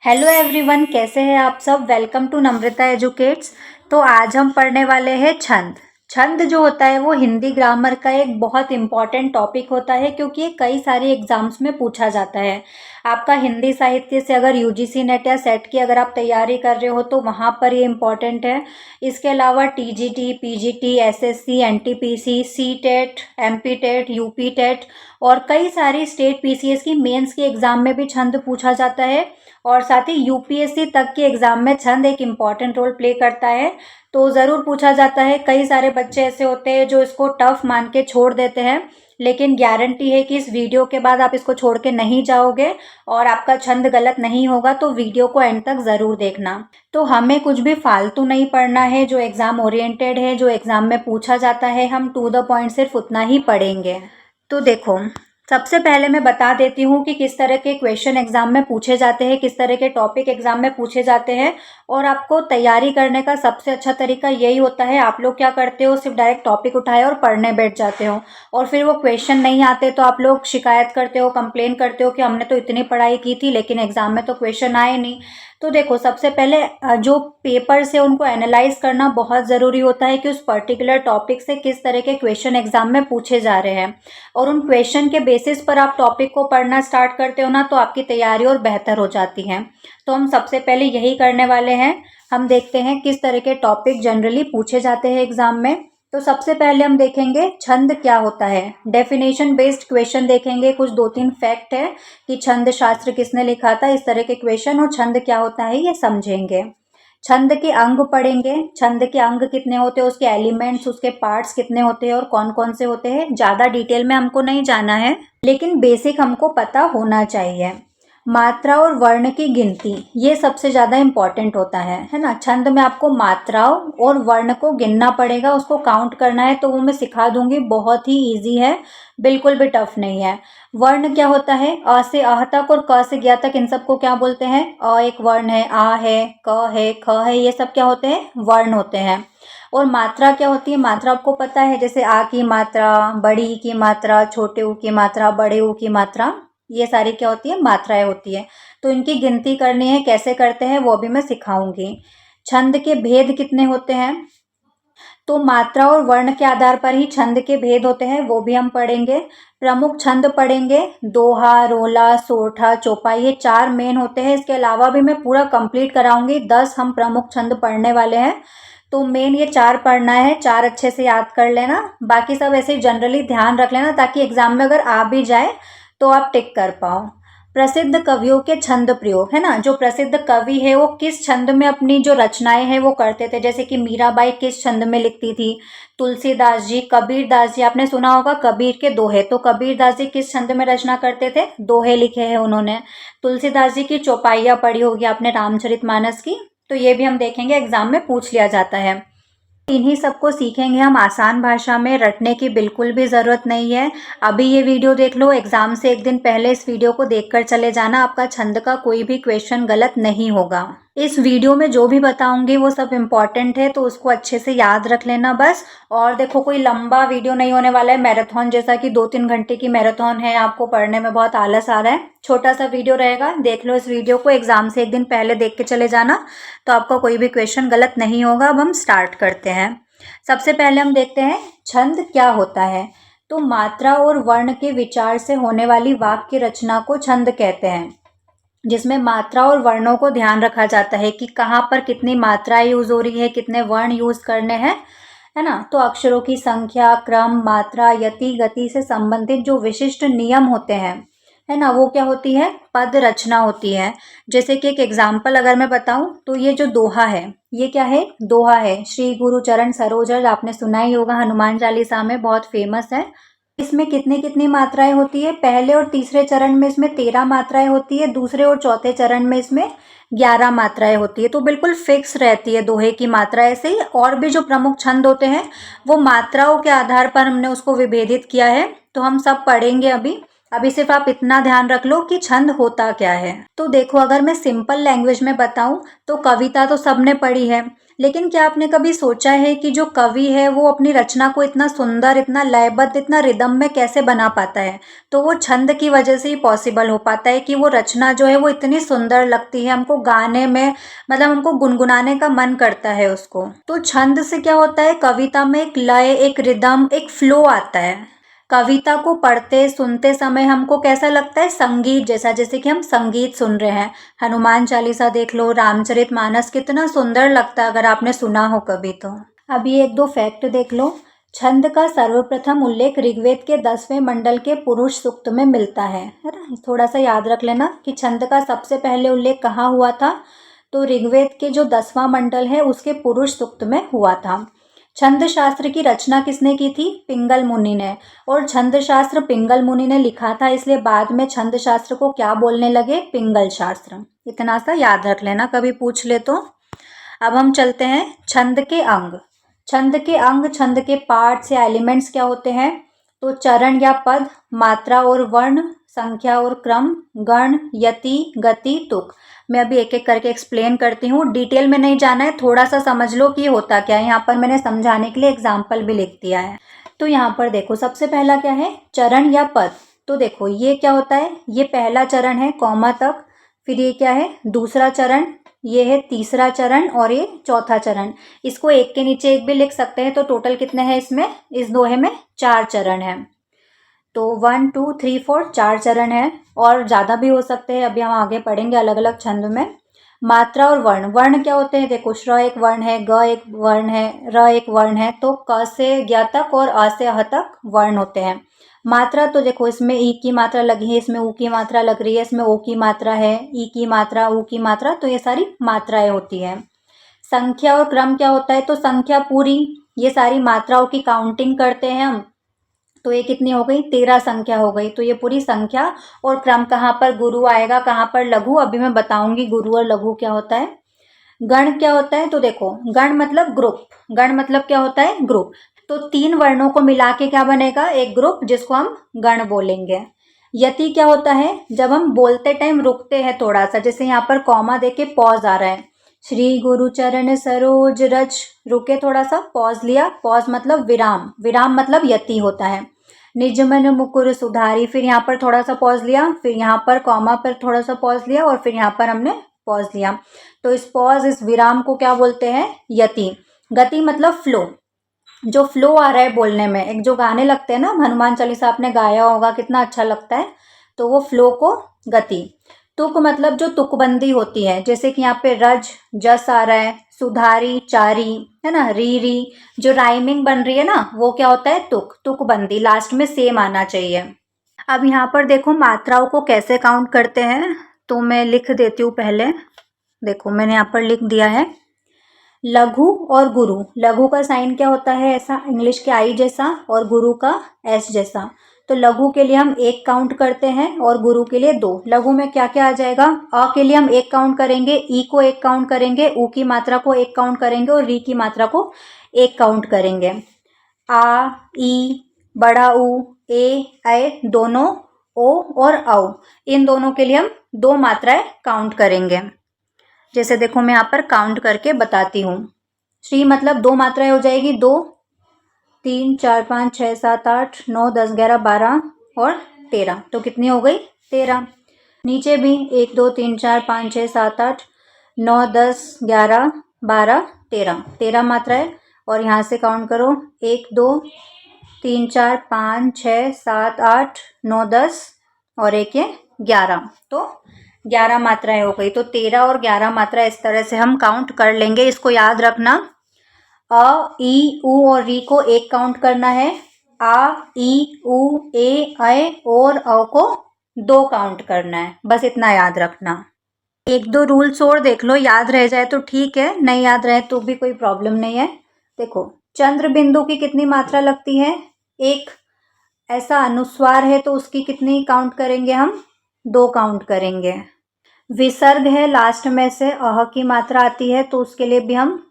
Hello everyone, कैसे हैं आप सब। Welcome to Namrata educates. तो आज हम पढ़ने वाले हैं छंद। छंद जो होता है वो हिंदी ग्रामर का एक बहुत इम्पॉर्टेंट टॉपिक होता है, क्योंकि ये कई सारे एग्जाम्स में पूछा जाता है। आपका हिंदी साहित्य से अगर यूजीसी नेट या सेट की अगर आप तैयारी कर रहे हो तो वहाँ पर ये इम्पॉर्टेंट है। इसके अलावा TGT, PGT, SSC, NTPC, CTET, MPTET, UPTET और कई सारी स्टेट पीसीएस की मेंस के एग्जाम में भी छंद पूछा जाता है। और साथ ही यूपीएससी तक के एग्जाम में छंद एक इम्पॉर्टेंट रोल प्ले करता है। तो ज़रूर पूछा जाता है। कई सारे बच्चे ऐसे होते हैं जो इसको टफ मान के छोड़ देते हैं, लेकिन गारंटी है कि इस वीडियो के बाद आप इसको छोड़ के नहीं जाओगे और आपका छंद गलत नहीं होगा। तो वीडियो को एंड तक ज़रूर देखना। तो हमें कुछ भी फालतू नहीं पढ़ना है, जो एग्ज़ाम ओरिएंटेड है, जो एग्ज़ाम में पूछा जाता है, हम टू द पॉइंट सिर्फ उतना ही पढ़ेंगे। तो देखो, सबसे पहले मैं बता देती हूँ कि किस तरह के क्वेश्चन एग्जाम में पूछे जाते हैं, किस तरह के टॉपिक एग्जाम में पूछे जाते हैं। और आपको तैयारी करने का सबसे अच्छा तरीका यही होता है। आप लोग क्या करते हो, सिर्फ डायरेक्ट टॉपिक उठाए और पढ़ने बैठ जाते हो, और फिर वो क्वेश्चन नहीं आते तो आप लोग शिकायत करते हो, कंप्लेन करते हो कि हमने तो इतनी पढ़ाई की थी लेकिन एग्जाम में तो क्वेश्चन आए नहीं। तो देखो, सबसे पहले जो पेपर से उनको एनालाइज करना बहुत ज़रूरी होता है कि उस पर्टिकुलर टॉपिक से किस तरह के क्वेश्चन एग्जाम में पूछे जा रहे हैं। और उन क्वेश्चन के बेसिस पर आप टॉपिक को पढ़ना स्टार्ट करते हो ना, तो आपकी तैयारी और बेहतर हो जाती है। तो हम सबसे पहले यही करने वाले हैं। हम देखते हैं किस तरह के टॉपिक जनरली पूछे जाते हैं एग्जाम में। तो सबसे पहले हम देखेंगे छंद क्या होता है। डेफिनेशन बेस्ड क्वेश्चन देखेंगे। कुछ 2-3 फैक्ट है कि छंद शास्त्र किसने लिखा था, इस तरह के क्वेश्चन, और छंद क्या होता है ये समझेंगे। छंद के अंग पढ़ेंगे। छंद के अंग कितने होते हैं, उसके एलिमेंट्स, उसके पार्ट्स कितने होते हैं और कौन कौन से होते हैं। ज़्यादा डिटेल में हमको नहीं जाना है, लेकिन बेसिक हमको पता होना चाहिए। मात्रा और वर्ण की गिनती, ये सबसे ज़्यादा इम्पॉर्टेंट होता है ना। छंद में आपको मात्राओं और वर्ण को गिनना पड़ेगा, उसको काउंट करना है। तो वो मैं सिखा दूंगी, बहुत ही ईजी है, बिल्कुल भी टफ नहीं है। वर्ण क्या होता है, अ से अह तक और क से ज्ञ तक, इन सबको क्या बोलते हैं। अ एक वर्ण है, आ है, क है, ख है, ये सब क्या होते हैं, वर्ण होते हैं। और मात्रा क्या होती है, मात्रा आपको पता है, जैसे आ की मात्रा, बड़ी की मात्रा, छोटे ऊ की मात्रा, बड़े ऊ की मात्रा, ये सारी क्या होती है, मात्राएं होती है। तो इनकी गिनती करनी है, कैसे करते हैं वो भी मैं सिखाऊंगी। छंद के भेद कितने होते हैं, तो मात्रा और वर्ण के आधार पर ही छंद के भेद होते हैं, वो भी हम पढ़ेंगे। प्रमुख छंद पढ़ेंगे। दोहा, रोला, सोरठा, चौपाई, ये 4 मेन होते हैं। इसके अलावा भी मैं पूरा कंप्लीट कराऊंगी। 10 हम प्रमुख छंद पढ़ने वाले हैं। तो मेन ये 4 पढ़ना है। 4 अच्छे से याद कर लेना, बाकी सब ऐसे जनरली ध्यान रख लेना, ताकि एग्जाम में अगर आ भी जाए तो आप टिक कर पाओ। प्रसिद्ध कवियों के छंद प्रयोग, है ना। जो प्रसिद्ध कवि है वो किस छंद में अपनी जो रचनाएं हैं वो करते थे। जैसे कि मीराबाई किस छंद में लिखती थी, तुलसीदास जी, कबीरदास जी, आपने सुना होगा कबीर के दोहे। तो कबीरदास जी किस छंद में रचना करते थे, दोहे लिखे हैं उन्होंने। तुलसीदास जी की चौपाइयाँ पढ़ी होगी आपने रामचरितमानस की। तो ये भी हम देखेंगे, एग्जाम में पूछ लिया जाता है। इन्हीं सबको सीखेंगे हम आसान भाषा में, रटने की बिल्कुल भी ज़रूरत नहीं है। अभी ये वीडियो देख लो, एग्जाम से एक दिन पहले इस वीडियो को देखकर चले जाना, आपका छंद का कोई भी क्वेश्चन गलत नहीं होगा। इस वीडियो में जो भी बताऊंगी वो सब इम्पॉर्टेंट है, तो उसको अच्छे से याद रख लेना बस। और देखो, कोई लंबा वीडियो नहीं होने वाला है, मैराथन जैसा कि 2-3 घंटे की मैराथन है, आपको पढ़ने में बहुत आलस आ रहा है। छोटा सा वीडियो रहेगा, देख लो इस वीडियो को, एग्जाम से एक दिन पहले देख के चले जाना, तो आपका कोई भी क्वेश्चन गलत नहीं होगा। अब हम स्टार्ट करते हैं। सबसे पहले हम देखते हैं छंद क्या होता है। तो मात्रा और वर्ण के विचार से होने वाली वाक्य रचना को छंद कहते हैं, जिसमें मात्रा और वर्णों को ध्यान रखा जाता है कि कहाँ पर कितनी मात्राएं यूज हो रही है, कितने वर्ण यूज करने हैं, है ना। तो अक्षरों की संख्या, क्रम, मात्रा, यति, गति से संबंधित जो विशिष्ट नियम होते हैं, है ना, वो क्या होती है, पद रचना होती है। जैसे कि एक एग्जाम्पल अगर मैं बताऊं, तो ये जो दोहा है, ये क्या है, दोहा है। श्री गुरु चरण सरोज, आपने सुना ही होगा, हनुमान चालीसा में बहुत फेमस है। इसमें कितनी कितनी मात्राएं होती है, पहले और तीसरे चरण में इसमें 13 मात्राएं होती है, दूसरे और चौथे चरण में इसमें 11 मात्राएं होती है। तो बिल्कुल फिक्स रहती है दोहे की मात्रा। ऐसे ही और भी जो प्रमुख छंद होते हैं वो मात्राओं के आधार पर हमने उसको विभेदित किया है, तो हम सब पढ़ेंगे अभी। अभी सिर्फ आप इतना ध्यान रख लो कि छंद होता क्या है। तो देखो, अगर मैं सिंपल लैंग्वेज में बताऊं तो कविता तो सबने पढ़ी है, लेकिन क्या आपने कभी सोचा है कि जो कवि है वो अपनी रचना को इतना सुंदर, इतना लयबद्ध, इतना रिदम में कैसे बना पाता है? तो वो छंद की वजह से ही पॉसिबल हो पाता है कि वो रचना जो है वो इतनी सुंदर लगती है हमको गाने में, मतलब हमको गुनगुनाने का मन करता है उसको। तो छंद से क्या होता है, कविता में एक लय, एक रिदम, एक फ्लो आता है। कविता को पढ़ते सुनते समय हमको कैसा लगता है, संगीत जैसा, जैसे कि हम संगीत सुन रहे हैं। हनुमान चालीसा देख लो, रामचरितमानस, कितना सुंदर लगता है अगर आपने सुना हो कभी तो। अब ये एक दो फैक्ट देख लो। छंद का सर्वप्रथम उल्लेख ऋग्वेद के 10वें मंडल के पुरुष सूक्त में मिलता है ना। थोड़ा सा याद रख लेना कि छंद का सबसे पहले उल्लेख कहाँ हुआ था, तो ऋग्वेद के जो 10वां मंडल है उसके पुरुष सूक्त में हुआ था। छंद शास्त्र की रचना किसने की थी, पिंगल मुनि ने। और छंद शास्त्र पिंगल मुनि ने लिखा था, इसलिए बाद में छंद शास्त्र को क्या बोलने लगे, पिंगल शास्त्र। इतना सा याद रख लेना, कभी पूछ ले तो। अब हम चलते हैं छंद के अंग। छंद के अंग, छंद के पार्ट्स या एलिमेंट्स क्या होते हैं, तो चरण या पद, मात्रा और वर्ण, संख्या और क्रम, गण, यति, गति, तुक। मैं अभी एक एक करके एक्सप्लेन करती हूँ, डिटेल में नहीं जाना है, थोड़ा सा समझ लो कि होता क्या है। यहाँ पर मैंने समझाने के लिए एग्जाम्पल भी लिख दिया है। तो यहाँ पर देखो, सबसे पहला क्या है, चरण या पद। तो देखो ये क्या होता है, ये पहला चरण है कॉमा तक, फिर ये क्या है, दूसरा चरण, ये है तीसरा चरण, और ये चौथा चरण। इसको एक के नीचे एक भी लिख सकते हैं। तो टोटल कितने हैं इसमें, इस दोहे में 4 चरण हैं। तो 1 2 3 4 4 चरण है, और ज़्यादा भी हो सकते हैं, अभी हम आगे पढ़ेंगे अलग अलग छंद में। मात्रा और वर्ण, वर्ण क्या होते हैं, देखो श्र एक वर्ण है, ग एक वर्ण है, र एक वर्ण है, तो क से ज्ञ तक और अ से अह तक वर्ण होते हैं। मात्रा, तो देखो इसमें ई की मात्रा लगी है, इसमें ऊ की मात्रा लग रही है, इसमें ओ की मात्रा है, ई की मात्रा, ऊ की मात्रा, तो ये सारी मात्राएं होती हैं। संख्या और क्रम क्या होता है, तो संख्या पूरी, ये सारी मात्राओं की काउंटिंग करते हैं हम। तो ये कितनी हो गई, 13 संख्या हो गई, तो ये पूरी संख्या। और क्रम कहाँ पर गुरु आएगा, कहाँ पर लघु, अभी मैं बताऊंगी गुरु और लघु क्या होता है। गण क्या होता है, तो देखो गण मतलब ग्रुप, गण मतलब क्या होता है, ग्रुप। तो 3 वर्णों को मिला के क्या बनेगा, एक ग्रुप, जिसको हम गण बोलेंगे। यति क्या होता है, जब हम बोलते टाइम रुकते हैं थोड़ा सा, जैसे यहाँ पर कॉमा देके पॉज आ रहा है, श्री गुरु चरण सरोज रज, रुके थोड़ा सा, पॉज लिया, पॉज मतलब विराम, विराम मतलब यति होता है। निज मन मुकुर सुधारी, फिर यहाँ पर थोड़ा सा पॉज लिया, फिर यहाँ पर कॉमा पर थोड़ा सा पॉज लिया, और फिर यहाँ पर हमने पॉज लिया। तो इस पॉज, इस विराम को क्या बोलते हैं, यति। गति मतलब फ्लो, जो फ्लो आ रहा है बोलने में, एक जो गाने लगते हैं ना, हनुमान चालीसा आपने गाया होगा, कितना अच्छा लगता है, तो वो फ्लो को गति। तुक मतलब जो तुकबंदी होती है, जैसे कि यहाँ पे रज जस आ रहा है, सुधारी चारी, है ना, री री, जो राइमिंग बन रही है ना, वो क्या होता है, तुक, तुकबंदी, लास्ट में सेम आना चाहिए। अब यहाँ पर देखो मात्राओं को कैसे काउंट करते हैं, तो मैं लिख देती हूँ पहले। देखो मैंने यहाँ पर लिख दिया है, लघु और गुरु। लघु का साइन क्या होता है, ऐसा इंग्लिश के आई जैसा, और गुरु का एस जैसा। तो लघु के लिए हम 1 काउंट करते हैं, और गुरु के लिए 2। लघु में क्या क्या आ जाएगा, अ के लिए हम 1 काउंट करेंगे, ई को 1 काउंट करेंगे, ऊ की मात्रा को 1 काउंट करेंगे, और री की मात्रा को 1 काउंट करेंगे। आ, ई, बड़ा ऊ, ए, ऐ, दोनों, ओ और औ, इन दोनों के लिए हम 2 मात्राएं काउंट करेंगे। जैसे देखो मैं यहाँ पर काउंट करके बताती हूँ। श्री मतलब 2 मात्राएं हो जाएगी, 2 3 4 5 6 7 8 9 10 11 12 और 13, तो कितनी हो गई, 13। नीचे भी 1 2 3 4 5 6 7 8 9 10 11 12 13, 13 मात्राएं। और यहाँ से काउंट करो, 1 2 3 4 5 6 7 8 9 10 और एक ये 11, तो 11 मात्राएं हो गई। तो 13 और 11 मात्रा इस तरह से हम काउंट कर लेंगे। इसको याद रखना, अ, ई, ऊ और री को 1 काउंट करना है, आ, ई, ऊ, ए, ऐ और औ को 2 काउंट करना है, बस इतना याद रखना। 1 2 रूल्स और देख लो, याद रह जाए तो ठीक है, नहीं याद रहे तो भी कोई प्रॉब्लम नहीं है। देखो चंद्र बिंदु की कितनी मात्रा लगती है, 1। ऐसा अनुस्वार है तो उसकी कितनी काउंट करेंगे हम, 2 काउंट करेंगे। विसर्ग है लास्ट में से, अह की मात्रा आती है, तो उसके लिए भी हम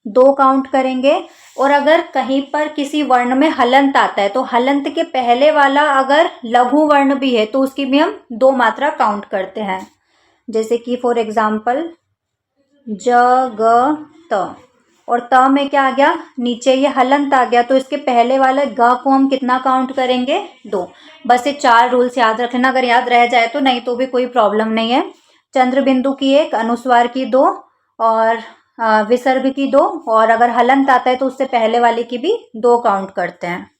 2 काउंट करेंगे। और अगर कहीं पर किसी वर्ण में हलंत आता है, तो हलंत के पहले वाला अगर लघु वर्ण भी है, तो उसकी भी हम 2 मात्रा काउंट करते हैं। जैसे कि फॉर एग्जाम्पल ज ग त, और त में क्या आ गया, नीचे ये हलंत आ गया, तो इसके पहले वाले ग को हम कितना काउंट करेंगे, 2। बस ये 4 रूल्स याद रख लेना, अगर याद रह जाए तो, नहीं तो भी कोई प्रॉब्लम नहीं है। चंद्र बिंदु की 1, अनुस्वार की 2 और विसर्ग की 2, और अगर हलंत आता है तो उससे पहले वाले की भी 2 काउंट करते हैं।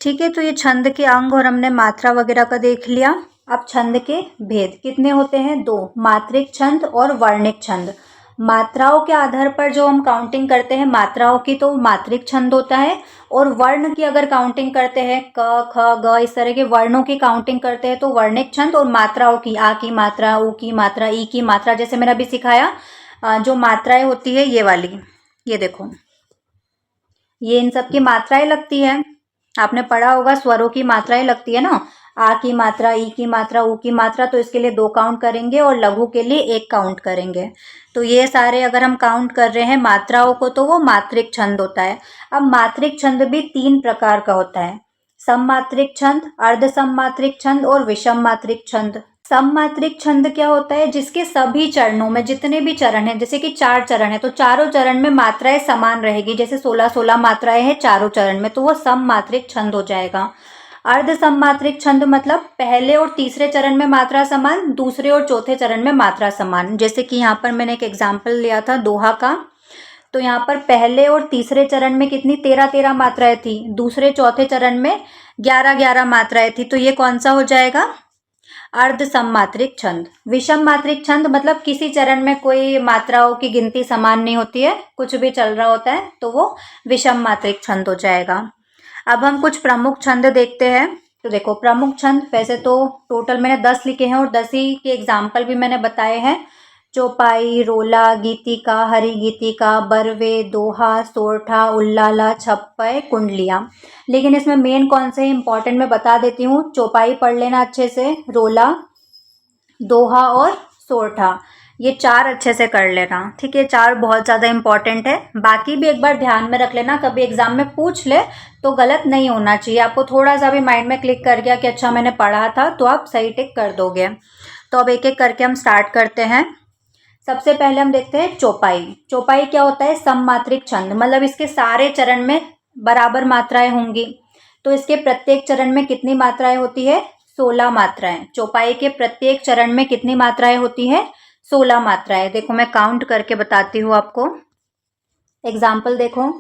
ठीक है, तो ये छंद के अंग और हमने मात्रा वगैरह का देख लिया। अब छंद के भेद कितने होते हैं, 2, मात्रिक छंद और वर्णिक छंद। मात्राओं के आधार पर जो हम काउंटिंग करते हैं मात्राओं की, तो मात्रिक छंद होता है, और वर्ण की अगर काउंटिंग करते हैं, क ख ग इस तरह के वर्णों की काउंटिंग करते हैं तो वर्णिक छंद, और मात्राओं की, आ की मात्रा, उ की मात्रा, ई की मात्रा, जैसे मैंने अभी सिखाया जो मात्राएं होती है ये वाली, ये देखो, ये इन सब की मात्राएं लगती है। आपने पढ़ा होगा स्वरों की मात्राएं लगती है ना, आ की मात्रा, ई की मात्रा, उ की मात्रा, तो इसके लिए 2 काउंट करेंगे और लघु के लिए 1 काउंट करेंगे। तो ये सारे अगर हम काउंट कर रहे हैं मात्राओं को तो वो मात्रिक छंद होता है। अब मात्रिक छंद भी 3 प्रकार का होता है, सममात्रिक छंद, अर्ध सममात्रिक छंद और विषम मात्रिक छंद। सममात्रिक छंद क्या होता है, जिसके सभी चरणों में जितने भी चरण हैं, जैसे कि 4 चरण है तो चारों चरण में मात्राएं समान रहेगी, जैसे 16-16 मात्राएं हैं चारों चरण में, तो वो सममात्रिक छंद हो जाएगा। अर्ध सममात्रिक छंद मतलब पहले और तीसरे चरण में मात्रा समान, दूसरे और चौथे चरण में मात्रा समान। जैसे कि यहाँ पर मैंने एक एग्जाम्पल लिया था दोहा का, तो यहाँ पर पहले और तीसरे चरण में कितनी 13-13 मात्राएं थी, दूसरे चौथे चरण में 11-11 मात्राएं थी, तो ये कौन सा हो जाएगा, अर्ध सममात्रिक छंद। विषम मात्रिक छंद मतलब किसी चरण में कोई मात्राओं की गिनती समान नहीं होती है, कुछ भी चल रहा होता है, तो वो विषम मात्रिक छंद हो जाएगा। अब हम कुछ प्रमुख छंद देखते हैं। तो देखो प्रमुख छंद, वैसे तो टोटल मैंने 10 लिखे हैं और 10 ही के एग्जाम्पल भी मैंने बताए हैं। चौपाई, रोला, गीतिका, हरि गीतिका, बरवे, दोहा, सोरठा, उल्लाला, छप्पय, कुंडलियां। लेकिन इसमें मेन कौन से इंपॉर्टेंट मैं बता देती हूँ। चौपाई पढ़ लेना अच्छे से, रोला, दोहा और सोरठा, ये 4 अच्छे से कर लेना, ठीक है। 4 बहुत ज़्यादा इंपॉर्टेंट है, बाकी भी एक बार ध्यान में रख लेना, कभी एग्जाम में पूछ ले तो गलत नहीं होना चाहिए। आपको थोड़ा सा भी माइंड में क्लिक कर गया कि अच्छा मैंने पढ़ा था, तो आप सही टिक कर दोगे। तो अब एक एक करके हम स्टार्ट करते हैं। सबसे पहले हम देखते हैं चौपाई। चौपाई क्या होता है, सममात्रिक छंद, मतलब इसके सारे चरण में बराबर मात्राएं होंगी। तो इसके प्रत्येक चरण में कितनी मात्राएं होती है, 16 मात्राएं। चौपाई के प्रत्येक चरण में कितनी मात्राएं होती है, 16 मात्राएं। देखो मैं काउंट करके बताती हूँ आपको। एग्जाम्पल देखो,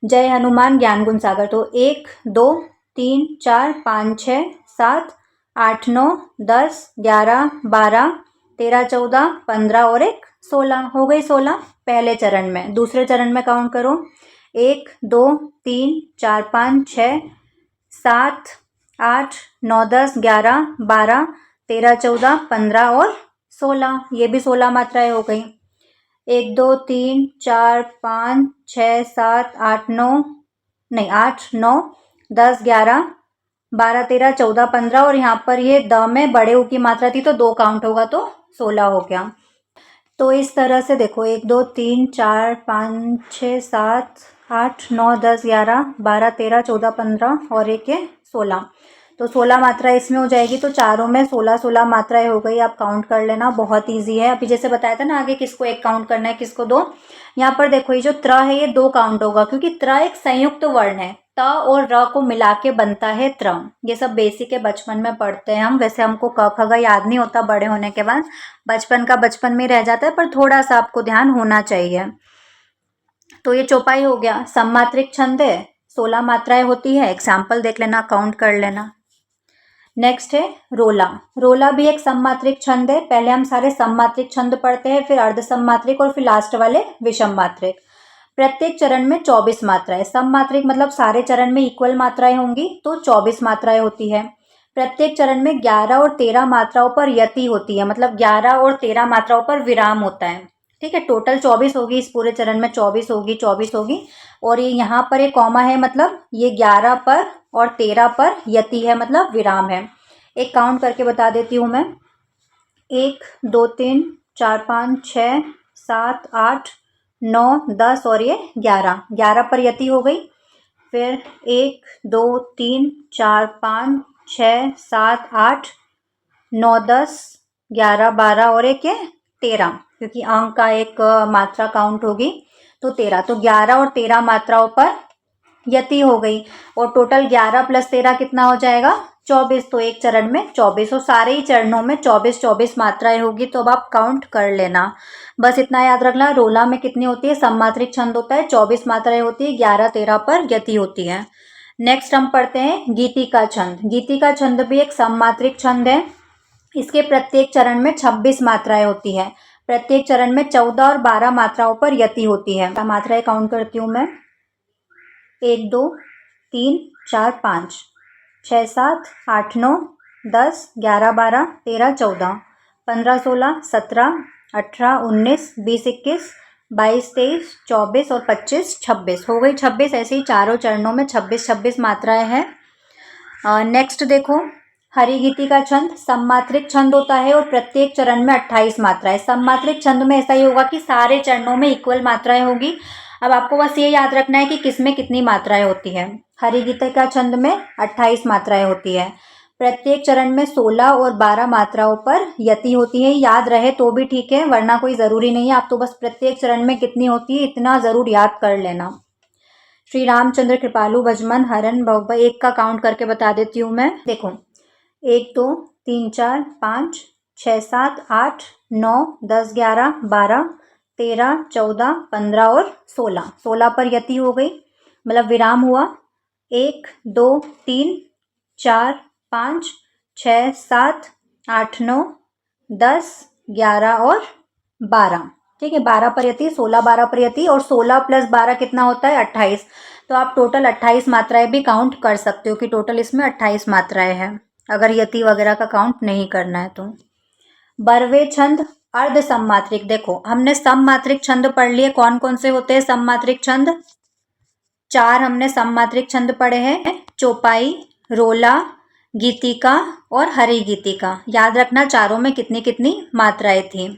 जय हनुमान ज्ञान गुण सागर, तो 1 2 3 4 5 6 7 8 9 10 11 12 13 14 15 और 1 16, हो गई 16 पहले चरण में। दूसरे चरण में काउंट करो, 1 2 3 4 5 6 7 8 9 10 11 12 13 14 15 और 16, ये भी 16 मात्राएं हो गई। 1 2 3 4 5 6 7 8 9, नहीं 8 9 10 11 12 13 14 15, और यहाँ पर ये द में बड़े ऊ की मात्रा थी तो 2 काउंट होगा तो 16 हो गया। तो इस तरह से देखो 1 2 3 4 5 6 7 8 9 10 11 12 13 14 15 और एक है 16, तो 16 मात्रा इसमें हो जाएगी। तो चारों में 16-16 मात्राएं हो गई, आप काउंट कर लेना, बहुत इजी है। अभी जैसे बताया था ना आगे किसको 1 काउंट करना है किसको 2। यहाँ पर देखो ये जो त्र है ये 2 काउंट होगा, क्योंकि त्र एक संयुक्त वर्ण है, त और र को मिला के बनता है त्र। ये सब बेसिक है, बचपन में पढ़ते हैं हम, वैसे हमको क ख ग याद नहीं होता बड़े होने के बाद, बचपन का बचपन में रह जाता है, पर थोड़ा सा आपको ध्यान होना चाहिए। तो ये चौपाई हो गया, सममात्रिक छंद है, 16 मात्राएं होती है। एग्जाम्पल देख लेना, काउंट कर लेना। नेक्स्ट है रोला। रोला भी एक सममात्रिक छंद है। पहले हम सारे सममात्रिक छंद पढ़ते हैं, फिर अर्ध सममात्रिक और फिर लास्ट वाले विषम मात्रिक। प्रत्येक चरण में 24 मात्राएं। सममात्रिक मतलब सारे चरण में इक्वल मात्राएं होंगी, तो 24 मात्राएं होती है। प्रत्येक चरण में 11 और 13 मात्राओं पर यति होती है, मतलब 11 और 13 मात्राओं पर विराम होता है, ठीक है। टोटल 24 होगी, इस पूरे चरण में 24 होगी, 24 होगी, और ये यहाँ पर एक कॉमा है, मतलब ये 11 पर और 13 पर यति है, मतलब विराम है। एक काउंट करके बता देती हूँ मैं, 1 2 3 4 5 6 7 8 9 10 और ये 11 पर यति हो गई। फिर 1 2 3 4 5 6 7 8 9 10 11 12 और एक है 13, क्योंकि अंक का एक मात्रा काउंट होगी। तो 13, तो 11 और 13 मात्राओं पर यति हो गई, और टोटल 11 + 13 कितना हो जाएगा 24। तो एक चरण में 24, और सारे ही चरणों में 24 मात्राएं होगी। तो अब आप काउंट कर लेना, बस इतना याद रखना। रोला में कितनी होती है, सममात्रिक छंद होता है, 24 मात्राएं होती है, 11 13 पर यति होती है। नेक्स्ट हम पढ़ते हैं गीति का छंद। गीति का छंद भी एक सममात्रिक छंद है। इसके प्रत्येक चरण में 26 मात्राएं होती है। प्रत्येक चरण में 14 और 12 मात्राओं पर यति होती है। मात्राएं काउंट करती हूँ मैं, 1 2 3 4 5 6 7 8 9 10 11 12 13 14 15 16 17 18 19 20 21 22 23 24 और 25 26 हो गई 26। ऐसे ही चारों चरणों में 26 मात्राएं हैं। नेक्स्ट देखो, हरिगीति का छंद सममात्रिक छंद होता है और प्रत्येक चरण में 28 मात्राएं। सममात्रिक छंद में ऐसा ही होगा कि सारे चरणों में इक्वल मात्राएं होगी। अब आपको बस ये याद रखना है कि किसमें कितनी मात्राएं होती है। हरिगीति का छंद में 28 मात्राएं होती है। प्रत्येक चरण में 16 और 12 मात्राओं पर यति होती है। याद रहे तो भी ठीक है, वरना कोई ज़रूरी नहीं है। आप तो बस प्रत्येक चरण में कितनी होती है इतना ज़रूर याद कर लेना। श्री रामचंद्र कृपालु भजमन हरन भव, एक का काउंट करके बता देती हूँ मैं। देखो, 1 2 3 4 5 6 7 8 9 10 11 12 13 14 15 और 16। 16 पर यति हो गई, मतलब विराम हुआ। 1 2 3 4 5 6 7 8 9 10 11 और 12। ठीक है, 12 पर यति, 16 12 पर यति, और 16 + 12 कितना होता है 28। तो आप टोटल 28 मात्राएं भी काउंट कर सकते हो कि टोटल इसमें 28 मात्राएं हैं, अगर यति वगैरह का काउंट नहीं करना है तो। बरवे छंद अर्ध सममात्रिक। देखो, हमने सममात्रिक छंद पढ़ लिए, कौन कौन से होते हैं सममात्रिक छंद। 4 हमने सममात्रिक छंद पढ़े हैं, चौपाई, रोला, गीतिका और हरिगीतिका। याद रखना चारों में कितनी कितनी मात्राएं थी,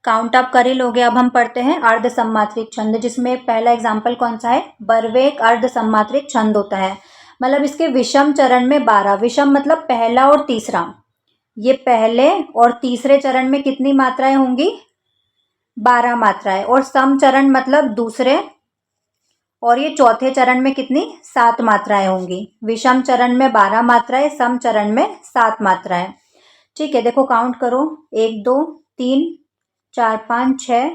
काउंट अप कर ही लोगे। अब हम पढ़ते हैं अर्ध सममात्रिक छंद, जिसमें पहला एग्जाम्पल कौन सा है, बरवे एक अर्ध सममात्रिक छंद होता है। मतलब इसके विषम चरण में 12, विषम मतलब पहला और तीसरा, ये पहले और तीसरे चरण में कितनी मात्राएं होंगी 12 मात्राएं, और सम चरण मतलब दूसरे और ये चौथे चरण में कितनी 7 मात्राएं होंगी। विषम चरण में 12 मात्राएं, सम चरण में 7 मात्राएं। ठीक है, देखो काउंट करो, 1 2 3 4 5 6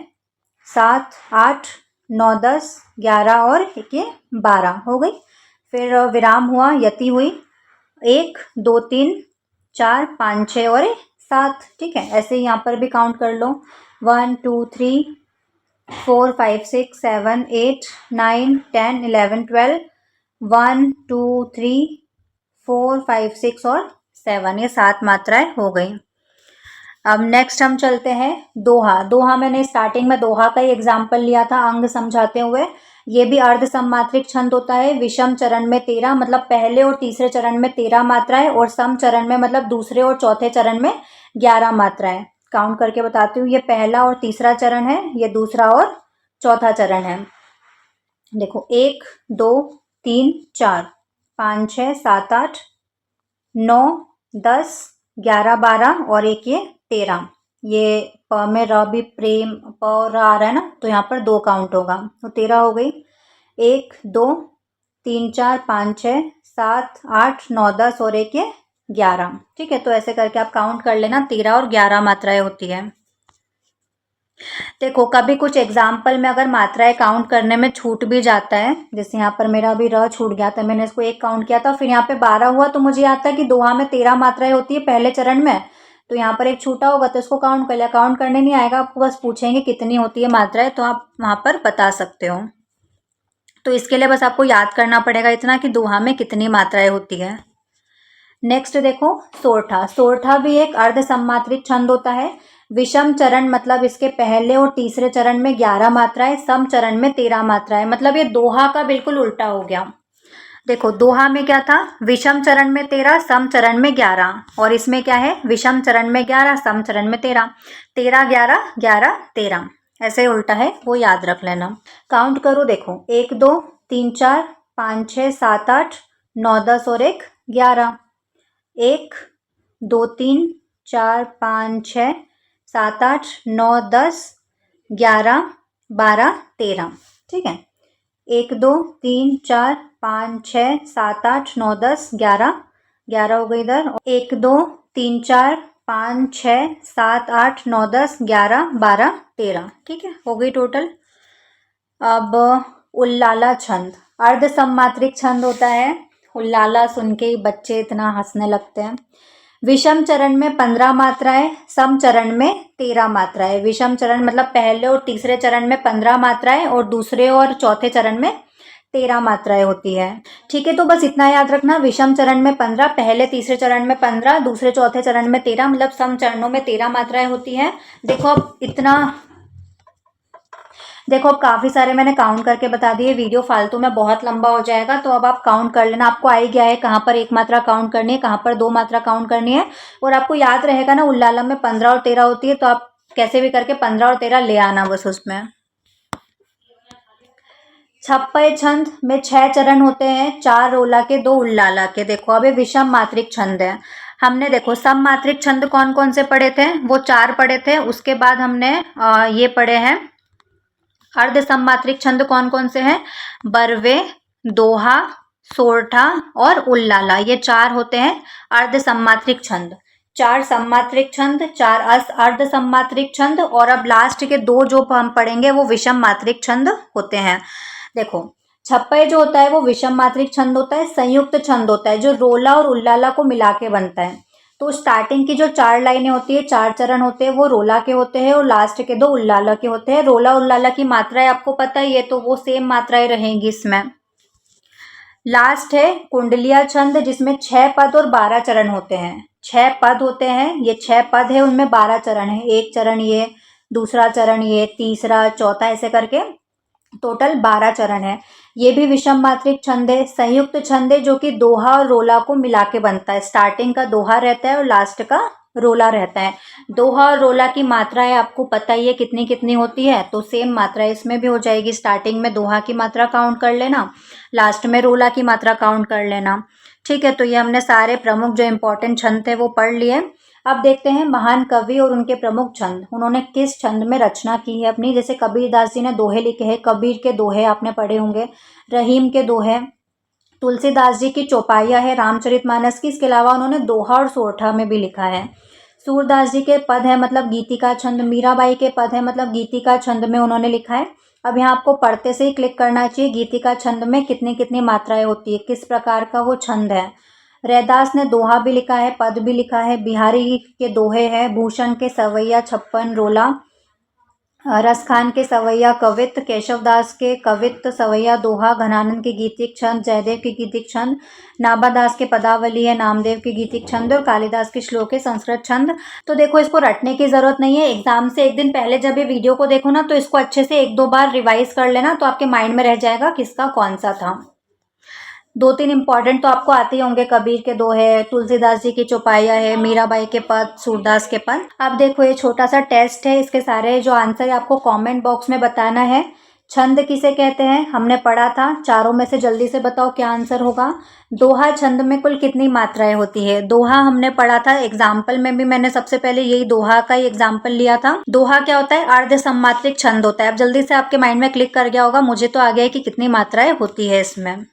7 8 9 10 11 और 12 हो गई। फिर विराम हुआ, यति हुई, 1 2 3 4 5 6 और 7। ठीक है, ऐसे ही यहाँ पर भी काउंट कर लो, 1 2 3 4 5 6 7 8 9 10 11 12 1 2 3 4 5 6 और 7, ये 7 मात्राएं हो गई। अब नेक्स्ट हम चलते हैं दोहा। दोहा मैंने स्टार्टिंग में दोहा का ही एग्जाम्पल लिया था अंग समझाते हुए। ये भी अर्ध सममात्रिक छंद होता है। विषम चरण में 13, मतलब पहले और तीसरे चरण में 13 मात्राएं, और सम चरण में मतलब दूसरे और चौथे चरण में 11 मात्राएं। काउंट करके बताती हूँ, ये पहला और तीसरा चरण है, ये दूसरा और चौथा चरण है। देखो, 1 2 3 4 5 6 7 8 9 10 11 12 और एक ये 13। ये प में र भी प्रेम प और र आ रहा है ना, तो यहाँ पर 2 काउंट होगा, तो 13 हो गई। 1 2 3 4 5 6 7 8 9 10 और एक ये 11। ठीक है, तो ऐसे करके आप काउंट कर लेना, 13 और 11 मात्राएं होती है। देखो, कभी कुछ एग्जाम्पल में अगर मात्राएं काउंट करने में छूट भी जाता है, जैसे यहाँ पर मेरा अभी र छूट गया था, मैंने इसको 1 काउंट किया था, फिर यहाँ पे 12 हुआ, तो मुझे याद था कि दोहा में 13 मात्राएं होती है पहले चरण में, तो यहाँ पर एक छूटा होगा तो इसको काउंट कर लिया। काउंट करने नहीं आएगा आपको, बस पूछेंगे कितनी होती है मात्राएं, तो आप वहाँ पर बता सकते हो। तो इसके लिए बस आपको याद करना पड़ेगा इतना कि दोहा में कितनी मात्राएं होती है। नेक्स्ट देखो, सोरठा। सोरठा भी एक अर्ध सममात्रिक छंद होता है। विषम चरण मतलब इसके पहले और तीसरे चरण में 11 मात्राएं, सम चरण में 13 मात्राएं, मतलब ये दोहा का बिल्कुल उल्टा हो गया। देखो, दोहा में क्या था, विषम चरण में 13, सम चरण में 11, और इसमें क्या है, विषम चरण में 11, सम चरण में 13, 13 11 11 13, ऐसे उल्टा है, वो याद रख लेना। काउंट करो, देखो, 1 2 3 4 5 6 7 8 9 10 और एक 11। 1 2 3 4 5 6 7 8 9 10 11, 12, 13। ठीक है, 1 2 3 4 5 6 7 8 9 10 11, 11 हो गई इधर। 1 2 3 4 5 6 7 8 9 10 11 12 13। ठीक है, हो गई टोटल। अब उल्लाला छंद, अर्ध सम्मात्रिक छंद होता है। उल्लाला सुन के ही बच्चे इतना हंसने लगते हैं। विषम चरण में 15 मात्राएं, सम चरण में 13 मात्राएं। विषम चरण मतलब पहले और तीसरे चरण में 15 मात्राएं और दूसरे और चौथे चरण में 13 मात्राएं होती है। ठीक है, तो बस इतना याद रखना, विषम चरण में 15, पहले तीसरे चरण में 15, दूसरे चौथे चरण में 13, मतलब सम चरणों में 13 मात्राएं होती हैं। देखो अब इतना, देखो अब काफ़ी सारे मैंने काउंट करके बता दिए, वीडियो फालतू में बहुत लंबा हो जाएगा, तो अब आप काउंट कर लेना। आपको आ ही गया है कहाँ पर एक मात्रा काउंट करनी है, कहाँ पर दो मात्रा काउंट करनी है, और आपको याद रहेगा ना उल्लाला में 15 और 13 होती है, तो आप कैसे भी करके 15 और 13 ले आना बस उसमें। छप्पय छंद में 6 चरण होते हैं, 4 रोला के 2 उल्लाला के। देखो अब ये विषम मात्रिक छंद है। हमने देखो सम मात्रिक छंद कौन कौन से पढ़े थे, वो 4 पढ़े थे। उसके बाद हमने ये पढ़े हैं अर्ध सम्मात्रिक छंद कौन कौन से हैं, बरवे, दोहा, सोरठा और उल्लाला, ये 4 होते हैं अर्ध सम्मात्रिक छंद। 4 सम्मात्रिक छंद, 4 अर्ध सम्मात्रिक छंद, और अब लास्ट के 2 जो हम पढ़ेंगे वो विषम मात्रिक छंद होते हैं। देखो छप्पय जो होता है वो विषम मात्रिक छंद होता है, संयुक्त छंद होता है जो रोला और उल्लाला को मिला के बनता है। तो स्टार्टिंग की जो 4 लाइनें होती है, 4 चरण होते हैं, वो रोला के होते हैं और लास्ट के 2 उल्लाला के होते हैं। रोला उल्लाला की मात्राएं आपको पता ही है, तो वो सेम मात्राएं रहेंगी इसमें। लास्ट है कुंडलिया छंद, जिसमें 6 पद और 12 चरण होते हैं। 6 पद होते हैं, ये 6 पद है, उनमें 12 चरण है। एक चरण ये, दूसरा चरण ये, तीसरा, चौथा, ऐसे करके टोटल 12 चरण है। ये भी विषम मात्रिक छंद है, संयुक्त छंद है, जो कि दोहा और रोला को मिला के बनता है। स्टार्टिंग का दोहा रहता है और लास्ट का रोला रहता है। दोहा और रोला की मात्राएं आपको पता ही है कितनी कितनी होती है, तो सेम मात्रा इसमें भी हो जाएगी। स्टार्टिंग में दोहा की मात्रा काउंट कर लेना, लास्ट में रोला की मात्रा काउंट कर लेना। ठीक है, तो ये हमने सारे प्रमुख जो इंपॉर्टेंट छंद थे वो पढ़ लिए। अब देखते हैं महान कवि और उनके प्रमुख छंद, उन्होंने किस छंद में रचना की है अपनी। जैसे कबीरदास जी ने दोहे लिखे हैं, कबीर के दोहे आपने पढ़े होंगे, रहीम के दोहे, तुलसीदास जी की चौपाइयाँ है रामचरितमानस की। इसके अलावा उन्होंने दोहा और सोरठा में भी लिखा है। सूरदास जी के पद है मतलब गीतिका छंद, मीराबाई के पद है मतलब गीतिका छंद में उन्होंने लिखा है। अब यहाँ आपको पढ़ते से ही क्लिक करना चाहिए गीतिका छंद में कितनी कितनी मात्राएं होती है, किस प्रकार का वो छंद है। रैदास ने दोहा भी लिखा है, पद भी लिखा है। बिहारी के दोहे हैं, भूषण के सवैया, छप्पन रोला, रसखान के सवैया कवित्त, केशवदास के कवित्त सवैया दोहा, घनानंद के गीतिक छंद, जयदेव के गीतिक छंद, नाभादास के पदावली है, नामदेव के गीतिक छंद और कालिदास के श्लोक है संस्कृत छंद। तो देखो इसको रटने की जरूरत नहीं है, एग्जाम से एक दिन पहले जब ये वीडियो को देखो ना तो इसको अच्छे से 1-2 बार रिवाइज कर लेना, तो आपके माइंड में रह जाएगा किसका कौन सा था। 2-3 इंपॉर्टेंट तो आपको आते ही होंगे, कबीर के दोहे, तुलसीदास जी की चौपाइयाँ है, मीराबाई के पद, सूरदास के पद। अब देखो ये छोटा सा टेस्ट है, इसके सारे जो आंसर है आपको कमेंट बॉक्स में बताना है। छंद किसे कहते हैं हमने पढ़ा था, चारों में से जल्दी से बताओ क्या आंसर होगा। दोहा छंद में कुल कितनी मात्राएं होती है, दोहा हमने पढ़ा था, एग्जाम्पल में भी मैंने सबसे पहले यही दोहा का ही एग्जाम्पल लिया था। दोहा क्या होता है, अर्ध सम्मात्रिक छंद होता है। अब जल्दी से आपके माइंड में क्लिक कर गया होगा, मुझे तो आ गया है कि कितनी मात्राएं होती है इसमें।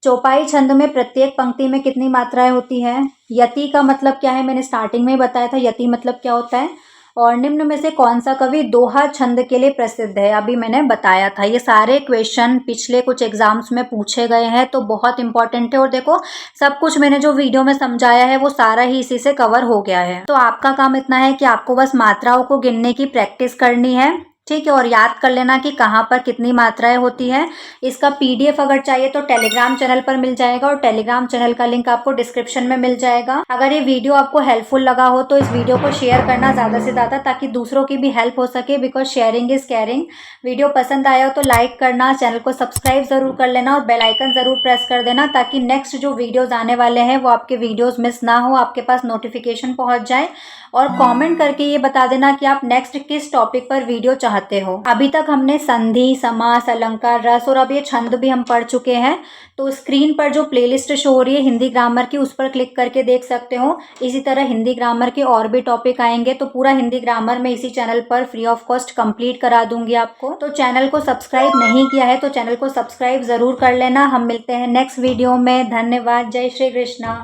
चौपाई छंद में प्रत्येक पंक्ति में कितनी मात्राएं होती हैं। यति का मतलब क्या है, मैंने स्टार्टिंग में ही बताया था यति मतलब क्या होता है। और निम्न में से कौन सा कवि दोहा छंद के लिए प्रसिद्ध है, अभी मैंने बताया था। ये सारे क्वेश्चन पिछले कुछ एग्जाम्स में पूछे गए हैं, तो बहुत इंपॉर्टेंट है। और देखो सब कुछ मैंने जो वीडियो में समझाया है वो सारा ही इसी से कवर हो गया है। तो आपका काम इतना है कि आपको बस मात्राओं को गिनने की प्रैक्टिस करनी है, ठीक है, और याद कर लेना कि कहाँ पर कितनी मात्राएं होती हैं। इसका पीडीएफ अगर चाहिए तो टेलीग्राम चैनल पर मिल जाएगा, और टेलीग्राम चैनल का लिंक आपको डिस्क्रिप्शन में मिल जाएगा। अगर ये वीडियो आपको हेल्पफुल लगा हो तो इस वीडियो को शेयर करना ज़्यादा से ज़्यादा, ताकि दूसरों की भी हेल्प हो सके, because sharing is caring. Video पसंद आया हो तो लाइक करना, चैनल को सब्सक्राइब ज़रूर कर लेना और बेल आइकन ज़रूर प्रेस कर देना, ताकि नेक्स्ट जो वीडियोज़ आने वाले हैं वो आपके वीडियोज़ मिस ना हो, आपके पास नोटिफिकेशन पहुँच जाए। और कॉमेंट करके ये बता देना कि आप नेक्स्ट किस टॉपिक पर वीडियो चाहते चाहते हो। अभी तक हमने संधि, समास, अलंकार, रस और अब ये छंद भी हम पढ़ चुके हैं। तो स्क्रीन पर जो प्लेलिस्ट शो हो रही है हिंदी ग्रामर की, उस पर क्लिक करके देख सकते हो। इसी तरह हिंदी ग्रामर के और भी टॉपिक आएंगे, तो पूरा हिंदी ग्रामर में इसी चैनल पर फ्री ऑफ कॉस्ट कंप्लीट करा दूंगी आपको। तो चैनल को सब्सक्राइब नहीं किया है तो चैनल को सब्सक्राइब जरूर कर लेना। हम मिलते हैं नेक्स्ट वीडियो में। धन्यवाद। जय श्री कृष्णा।